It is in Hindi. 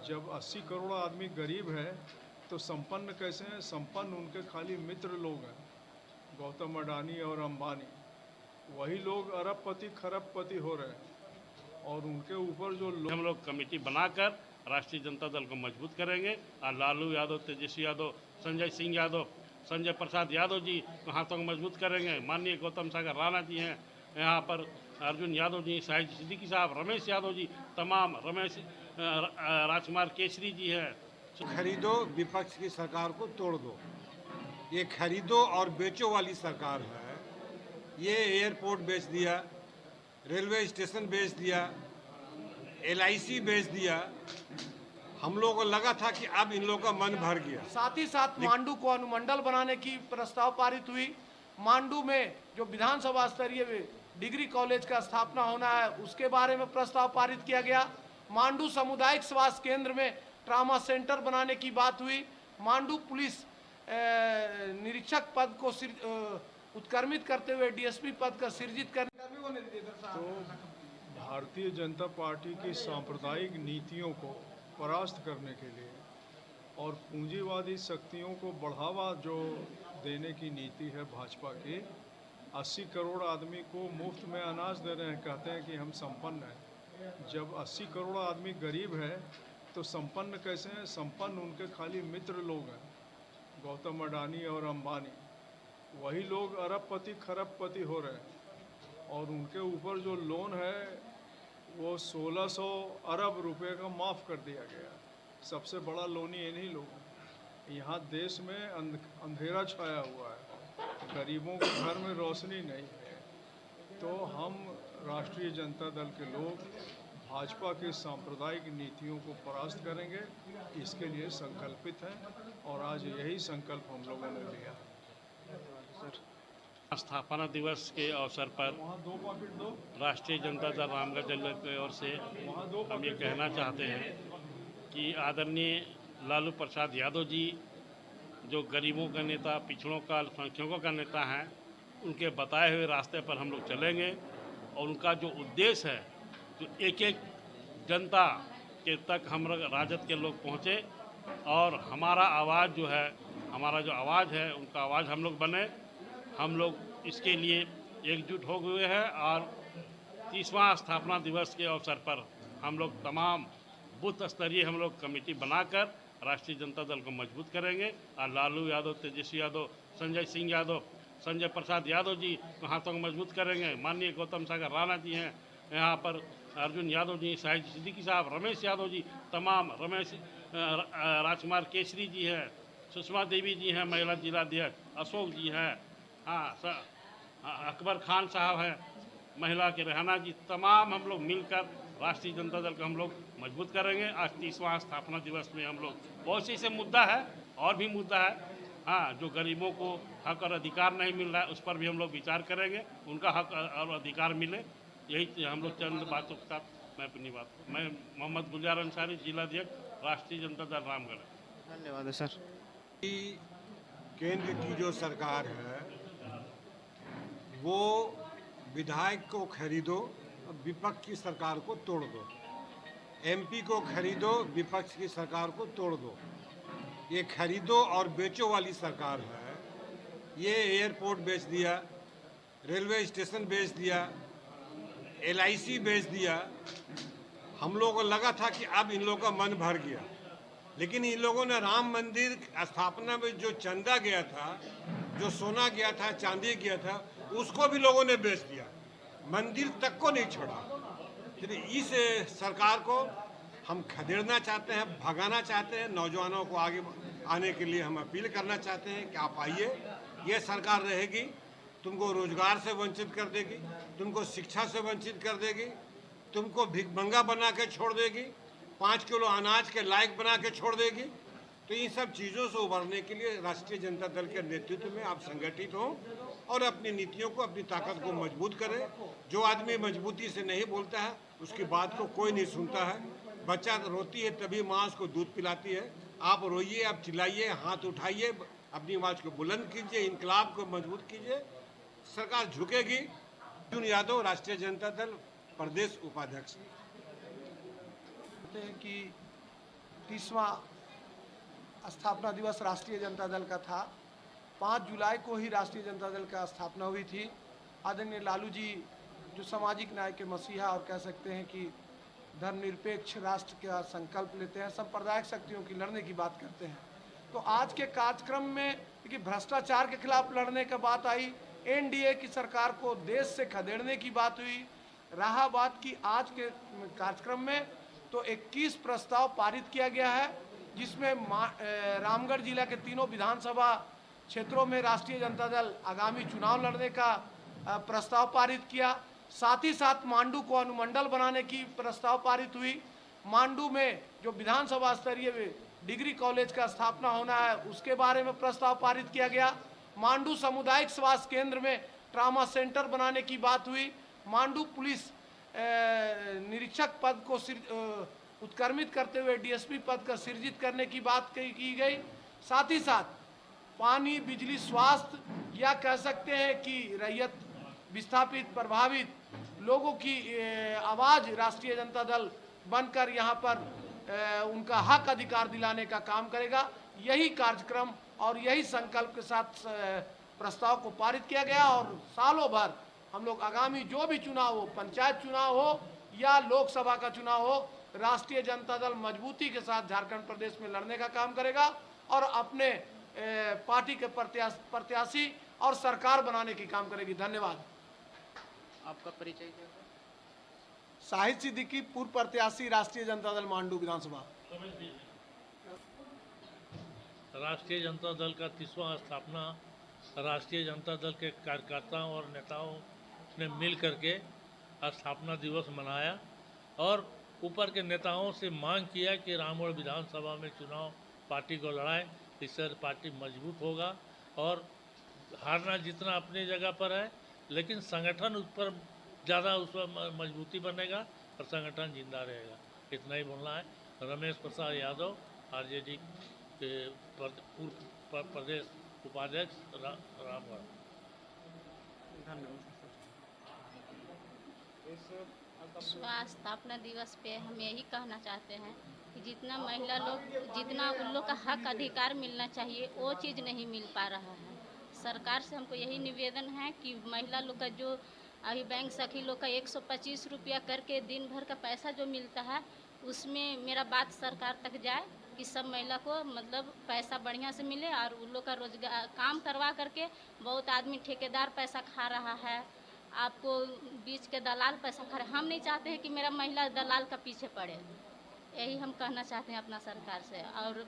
जब 80 करोड़ आदमी गरीब है तो संपन्न कैसे हैं? संपन्न उनके खाली मित्र लोग हैं, गौतम अडानी और अंबानी। वही लोग अरबपति खरबपति हो रहे हैं और उनके ऊपर जो हम लोग कमेटी बनाकर राष्ट्रीय जनता दल को मजबूत करेंगे और लालू यादव, तेजस्वी यादव, संजय सिंह यादव, संजय प्रसाद यादव जी को हाथों को मजबूत करेंगे। माननीय गौतम सागर राणा जी हैं यहाँ पर, अर्जुन यादव जी, शाहिद सिद्दीकी साहब, रमेश यादव जी, तमाम रमेश राजकुमार केसरी जी हैं। खरीदो विपक्ष की सरकार को तोड़ दो, ये खरीदो और बेचो वाली सरकार है। ये एयरपोर्ट बेच दिया, रेलवे स्टेशन बेच दिया, LIC बेच दिया। हम लोगों को लगा था कि अब इन लोगों का मन भर गया। साथ ही साथ मांडू को अनुमंडल बनाने की प्रस्ताव पारित हुई। मांडू में जो विधानसभा स्तरीय डिग्री कॉलेज का स्थापना होना है उसके बारे में प्रस्ताव पारित किया गया। मांडू सामुदायिक स्वास्थ्य केंद्र में ट्रामा सेंटर बनाने की बात हुई। मांडू पुलिस निरीक्षक पद को उत्क्रमित करते हुए DSP पद का सृजित करने तो भारतीय जनता पार्टी की सांप्रदायिक नीतियों को परास्त करने के लिए और पूंजीवादी शक्तियों को बढ़ावा जो देने की नीति है भाजपा की, 80 करोड़ आदमी को मुफ्त में अनाज दे रहे हैं, कहते हैं कि हम संपन्न हैं। जब 80 करोड़ आदमी गरीब है तो संपन्न कैसे हैं? संपन्न उनके खाली मित्र लोग हैं, गौतम अडानी और अंबानी। वही लोग अरबपति खरबपति हो रहे हैं और उनके ऊपर जो लोन है वो 1600 अरब रुपए का माफ़ कर दिया गया। सबसे बड़ा लोनी इन्हीं लोग हैं। यहाँ देश में अंधेरा छाया हुआ है, गरीबों के घर में रोशनी नहीं है। तो हम राष्ट्रीय जनता दल के लोग भाजपा की सांप्रदायिक नीतियों को परास्त करेंगे, इसके लिए संकल्पित हैं और आज यही संकल्प हम लोगों ने लिया। स्थापना दिवस के अवसर पर राष्ट्रीय जनता दल रामगढ़ जिले की ओर से हम ये कहना चाहते हैं कि आदरणीय लालू प्रसाद यादव जी जो गरीबों का नेता, पिछड़ों का, अल्पसंख्यकों का नेता हैं, उनके बताए हुए रास्ते पर हम लोग चलेंगे और उनका जो उद्देश्य है जो एक एक जनता के तक हम राजद के लोग पहुँचे और हमारा आवाज़ जो है, हमारा जो आवाज़ है उनका आवाज़ हम लोग बने। हम लोग इसके लिए एकजुट हो गए हैं और 30वां स्थापना दिवस के अवसर पर हम लोग तमाम बूथ स्तरीय हम लोग कमेटी बनाकर राष्ट्रीय जनता दल को मजबूत करेंगे और लालू यादव, तेजस्वी यादव, संजय सिंह यादव, संजय प्रसाद यादव जी को हाथों को मजबूत करेंगे। माननीय गौतम सागर राणा जी हैं यहाँ पर, अर्जुन यादव जी, शाहिद सिद्दीकी साहब, रमेश यादव जी, तमाम रमेश राजकुमार केसरी जी हैं, सुषमा देवी जी हैं महिला जिलाध्यक्ष, अशोक जी हैं, अकबर खान साहब हैं महिला के, रेहाना जी, तमाम हम लोग मिलकर राष्ट्रीय जनता दल को हम लोग मजबूत करेंगे। आज 30वां स्थापना दिवस में हम लोग बहुत सी से मुद्दा है और भी मुद्दा है, जो गरीबों को हक और अधिकार नहीं मिल रहा है उस पर भी हम लोग विचार करेंगे, उनका हक और अधिकार मिले। यही हम लोग चंद बातों के साथ मैं अपनी बात, मैं मोहम्मद गुलजार अंसारी, जिलाध्यक्ष राष्ट्रीय जनता दल रामगढ़। धन्यवाद सर। केंद्र की जो सरकार है वो विधायक को खरीदो, विपक्ष की सरकार को तोड़ दो। MP को खरीदो, विपक्ष की सरकार को तोड़ दो। ये खरीदो और बेचो वाली सरकार है। ये एयरपोर्ट बेच दिया, रेलवे स्टेशन बेच दिया, LIC बेच दिया। हम लोगों को लगा था कि अब इन लोगों का मन भर गया, लेकिन इन लोगों ने राम मंदिर स्थापना में जो चंदा गया था, जो सोना गया था, चांदी गया था, उसको भी लोगों ने बेच दिया, मंदिर तक को नहीं छोड़ा। फिर इस सरकार को हम खदेड़ना चाहते हैं, भगाना चाहते हैं। नौजवानों को आगे आने के लिए हम अपील करना चाहते हैं कि आप आइए। ये सरकार रहेगी तुमको रोजगार से वंचित कर देगी, तुमको शिक्षा से वंचित कर देगी, तुमको भिखमंगा बना के छोड़ देगी, 5 किलो अनाज के लायक बना के छोड़ देगी। तो इन सब चीज़ों से उभरने के लिए राष्ट्रीय जनता दल के नेतृत्व में आप संगठित हों और अपनी नीतियों को, अपनी ताकत को मजबूत करें। जो आदमी मजबूती से नहीं बोलता है उसकी बात को कोई नहीं सुनता है। बच्चा रोती है तभी माँ उसको दूध पिलाती है। आप रोइए, आप चिल्लाइए, हाथ उठाइए, अपनी आवाज़ को बुलंद कीजिए, इनकलाब को मजबूत कीजिए, सरकार झुकेगी। अर्जुन यादव, राष्ट्रीय जनता दल प्रदेश उपाध्यक्ष। कि 30वां स्थापना दिवस राष्ट्रीय जनता दल का था। 5 जुलाई को ही राष्ट्रीय जनता दल का स्थापना हुई थी। आदरणीय लालू जी जो सामाजिक न्याय के मसीहा और कह सकते हैं कि धर्मनिरपेक्ष राष्ट्र का संकल्प लेते हैं, सांप्रदायिक शक्तियों की लड़ने की बात करते हैं। तो आज के कार्यक्रम में देखिए भ्रष्टाचार के खिलाफ लड़ने का बात आई, एनडीए की सरकार को देश से खदेड़ने की बात हुई। रहा बात की आज के कार्यक्रम में तो 21 प्रस्ताव पारित किया गया है, जिसमें रामगढ़ जिला के तीनों विधानसभा क्षेत्रों में राष्ट्रीय जनता दल आगामी चुनाव लड़ने का प्रस्ताव पारित किया। साथ ही साथ मांडू को अनुमंडल बनाने की प्रस्ताव पारित हुई। मांडू में जो विधानसभा स्तरीय डिग्री कॉलेज का स्थापना होना है उसके बारे में प्रस्ताव पारित किया गया। मांडू सामुदायिक स्वास्थ्य केंद्र में ट्रामा सेंटर बनाने की बात हुई। मांडू पुलिस निरीक्षक पद को उत्क्रमित करते हुए डीएसपी पद का सृजित करने की बात की गई। साथ ही साथ पानी, बिजली, स्वास्थ्य या कह सकते हैं कि रैयत विस्थापित प्रभावित लोगों की आवाज़ राष्ट्रीय जनता दल बनकर यहाँ पर उनका हक अधिकार दिलाने का काम करेगा। यही कार्यक्रम और यही संकल्प के साथ प्रस्ताव को पारित किया गया और सालों भर हम लोग आगामी जो भी चुनाव हो, पंचायत चुनाव हो या लोकसभा का चुनाव हो, राष्ट्रीय जनता दल मजबूती के साथ झारखंड प्रदेश में लड़ने का काम करेगा और अपने पार्टी के प्रत्याशी और सरकार बनाने की काम करेगी। धन्यवाद। आपका परिचय क्या है? शाहिद सिद्दीकी, पूर्व प्रत्याशी, राष्ट्रीय जनता दल मांडू विधानसभा। राष्ट्रीय जनता दल का 30वां स्थापना राष्ट्रीय जनता दल के कार्यकर्ताओं और नेताओं ने मिल करके स्थापना दिवस मनाया और ऊपर के नेताओं से मांग किया कि रामगढ़ विधानसभा में चुनाव पार्टी को लड़ाएं, इससे पार्टी मजबूत होगा और हारना जितना अपनी जगह पर है, लेकिन संगठन उस पर ज़्यादा उस पर मजबूती बनेगा और संगठन जिंदा रहेगा। इतना ही बोलना है। रमेश प्रसाद यादव, आरजेडी के पूर्व प्रदेश उपाध्यक्ष, रामगढ़। स्थापना दिवस पे हम यही कहना चाहते हैं कि जितना महिला लोग, जितना उन लोग का हक अधिकार मिलना चाहिए वो चीज़ नहीं मिल पा रहा है। सरकार से हमको यही निवेदन है कि महिला लोग का जो अभी बैंक सखी लोग का 125 रुपया करके दिन भर का पैसा जो मिलता है, उसमें मेरा बात सरकार तक जाए कि सब महिला को मतलब पैसा बढ़िया से मिले और उन लोग का रोजगार काम करवा करके। बहुत आदमी ठेकेदार पैसा खा रहा है, आपको बीच के दलाल पैसा खा रहे। हम नहीं चाहते हैं कि मेरा महिला दलाल का पीछे पड़े। यही हम कहना चाहते हैं अपना सरकार से। और